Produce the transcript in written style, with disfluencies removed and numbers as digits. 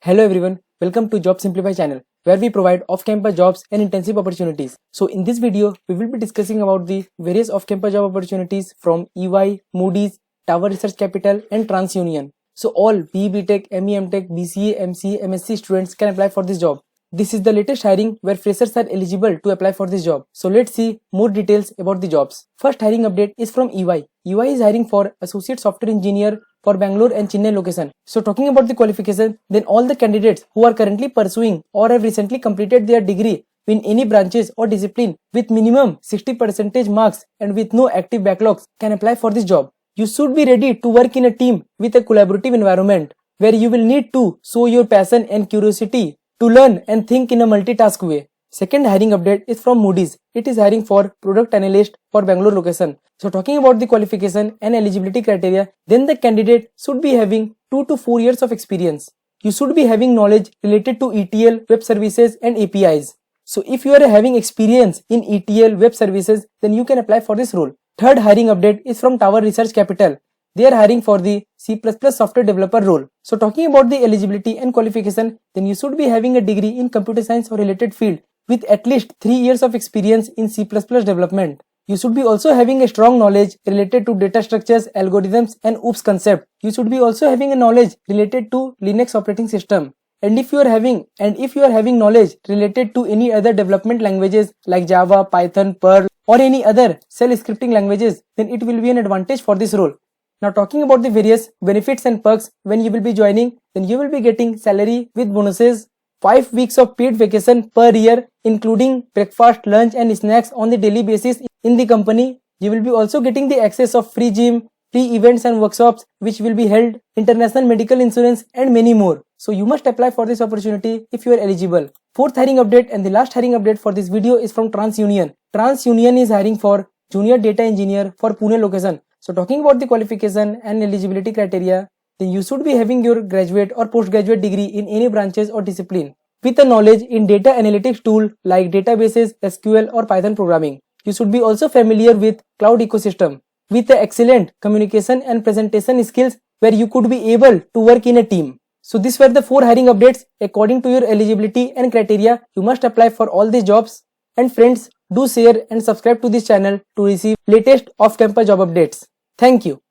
Hello everyone, welcome to Job Simplify channel where we provide off-campus jobs and intensive opportunities. So in this video, we will be discussing about the various off-campus job opportunities from EY, Moody's, Tower Research Capital and TransUnion. So all BE BTech, ME MTech, BCA, MCA, MSc students can apply for this job. This is the latest hiring where freshers are eligible to apply for this job. So let's see more details about the jobs. First hiring update is from EY. EY is hiring for Associate Software Engineer for Bangalore and Chennai location. So talking about the qualification, then all the candidates who are currently pursuing or have recently completed their degree in any branches or discipline with minimum 60% marks and with no active backlogs can apply for this job. You should be ready to work in a team with a collaborative environment where you will need to show your passion and curiosity to learn and think in a multitask way. Second hiring update is from Moody's. It is hiring for product analyst for Bangalore location. So talking about the qualification and eligibility criteria, then the candidate should be having 2 to 4 years of experience. You should be having knowledge related to ETL, web services and APIs. So if you are having experience in ETL, web services, then you can apply for this role. Third hiring update is from Tower Research Capital. They are hiring for the C++ software developer role. So talking about the eligibility and qualification, then you should be having a degree in computer science or related field with at least 3 years of experience in C++ development. You should be also having a strong knowledge related to data structures, algorithms and OOPS concept. You should be also having a knowledge related to Linux operating system. And if you are having knowledge related to any other development languages like Java, Python, Perl or any other shell scripting languages, then it will be an advantage for this role. Now talking about the various benefits and perks when you will be joining, then you will be getting salary with bonuses, 5 weeks of paid vacation per year including breakfast, lunch and snacks on the daily basis in the company. You will be also getting the access of free gym, free events and workshops which will be held, international medical insurance and many more. So you must apply for this opportunity if you are eligible. Fourth hiring update and the last hiring update for this video is from TransUnion. TransUnion is hiring for junior data engineer for Pune location. So talking about the qualification and eligibility criteria, then you should be having your graduate or postgraduate degree in any branches or discipline with a knowledge in data analytics tool like databases, SQL or Python programming. You should be also familiar with cloud ecosystem with the excellent communication and presentation skills where you could be able to work in a team. So these were the 4 hiring updates. According to your eligibility and criteria, you must apply for all these jobs. And friends, do share and subscribe to this channel to receive latest off-campus job updates. Thank you.